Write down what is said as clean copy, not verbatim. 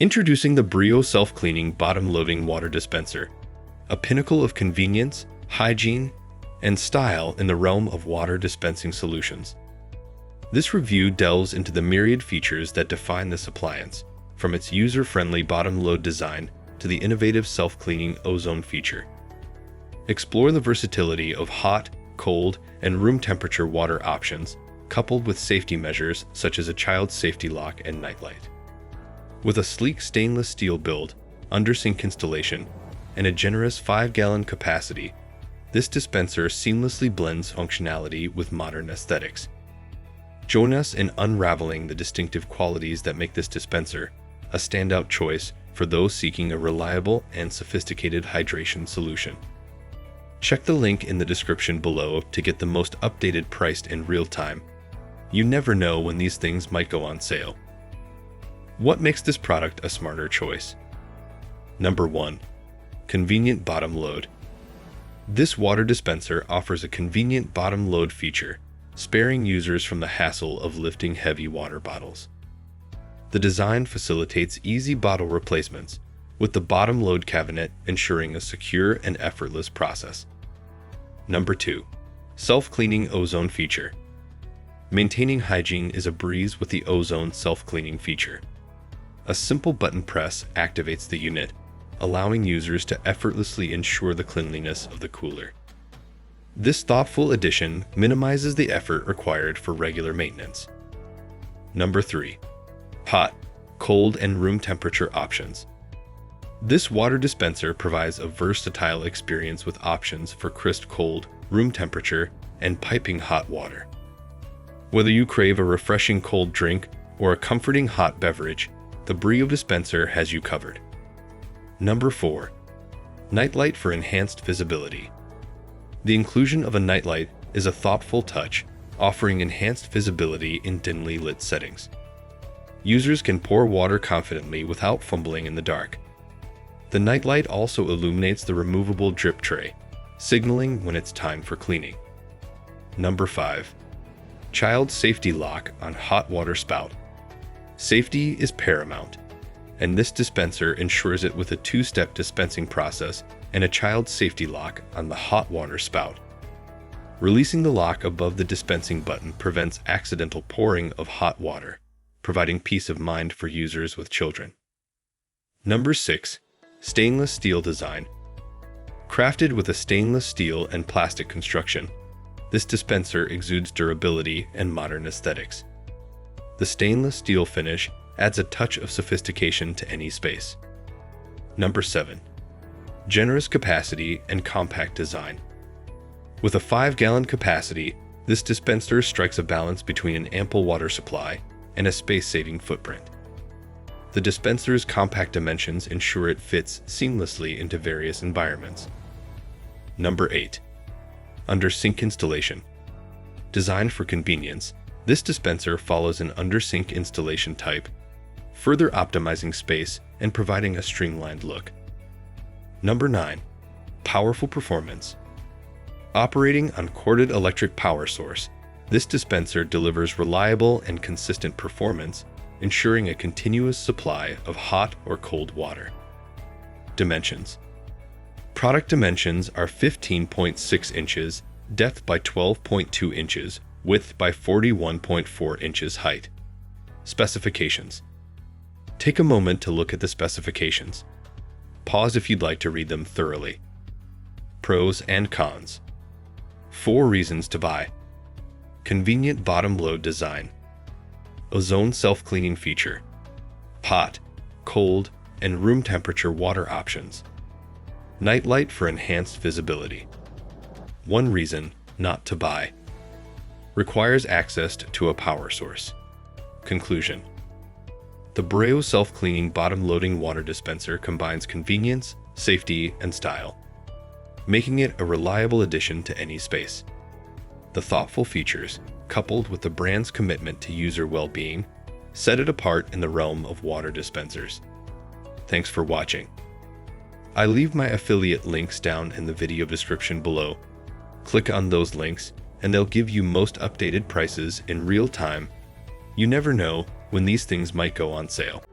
Introducing the Brio self-cleaning bottom-loading water dispenser, a pinnacle of convenience, hygiene, and style in the realm of water dispensing solutions. This review delves into the myriad features that define this appliance, from its user-friendly bottom-load design to the innovative self-cleaning Ozone feature. Explore the versatility of hot, cold, and room temperature water options, coupled with safety measures such as a child safety lock and Nightlight. With a sleek stainless steel build, under-sink installation, and a generous 5-gallon capacity, this dispenser seamlessly blends functionality with modern aesthetics. Join us in unraveling the distinctive qualities that make this dispenser a standout choice for those seeking a reliable and sophisticated hydration solution. Check the link in the description below to get the most updated priced in real time. You never know when these things might go on sale. What makes this product a smarter choice? Number 1. Convenient bottom load. This water dispenser offers a convenient bottom load feature, sparing users from the hassle of lifting heavy water bottles. The design facilitates easy bottle replacements, with the bottom load cabinet ensuring a secure and effortless process. Number 2. Self-cleaning Ozone feature. Maintaining hygiene is a breeze with the Ozone self-cleaning feature. A simple button press activates the unit, allowing users to effortlessly ensure the cleanliness of the cooler. This thoughtful addition minimizes the effort required for regular maintenance. Number 3. Hot, cold, and room temperature options. This water dispenser provides a versatile experience with options for crisp cold, room temperature, and piping hot water. Whether you crave a refreshing cold drink or a comforting hot beverage, the Brio dispenser has you covered. Number 4. Nightlight for enhanced visibility. The inclusion of a nightlight is a thoughtful touch, offering enhanced visibility in dimly lit settings. Users can pour water confidently without fumbling in the dark. The nightlight also illuminates the removable drip tray, signaling when it's time for cleaning. Number 5. Child safety lock on hot water spout. Safety is paramount, and this dispenser ensures it with a 2-step dispensing process and a child safety lock on the hot water spout. Releasing the lock above the dispensing button prevents accidental pouring of hot water, providing peace of mind for users with children. Number 6. Stainless steel design. Crafted with a stainless steel and plastic construction, this dispenser exudes durability and modern aesthetics. The stainless steel finish adds a touch of sophistication to any space. Number 7. Generous capacity and compact design. With a 5-gallon capacity, this dispenser strikes a balance between an ample water supply and a space-saving footprint. The dispenser's compact dimensions ensure it fits seamlessly into various environments. Number 8. Under-sink installation. Designed for convenience, this dispenser follows an under-sink installation type, further optimizing space and providing a streamlined look. Number 9. Powerful performance. Operating on corded electric power source, this dispenser delivers reliable and consistent performance, ensuring a continuous supply of hot or cold water. Dimensions. Product dimensions are 15.6 inches, depth by 12.2 inches, width by 41.4 inches height. Specifications. Take a moment to look at the specifications. Pause if you'd like to read them thoroughly. Pros and cons. 4 reasons to buy. Convenient bottom load design. Ozone self-cleaning feature. Hot, cold, and room temperature water options. Nightlight for enhanced visibility. 1 reason not to buy. Requires access to a power source. Conclusion. The Brio self-cleaning bottom-loading water dispenser combines convenience, safety, and style, making it a reliable addition to any space. The thoughtful features, coupled with the brand's commitment to user well-being, set it apart in the realm of water dispensers. Thanks for watching. I leave my affiliate links down in the video description below. Click on those links and they'll give you most updated prices in real time. You never know when these things might go on sale.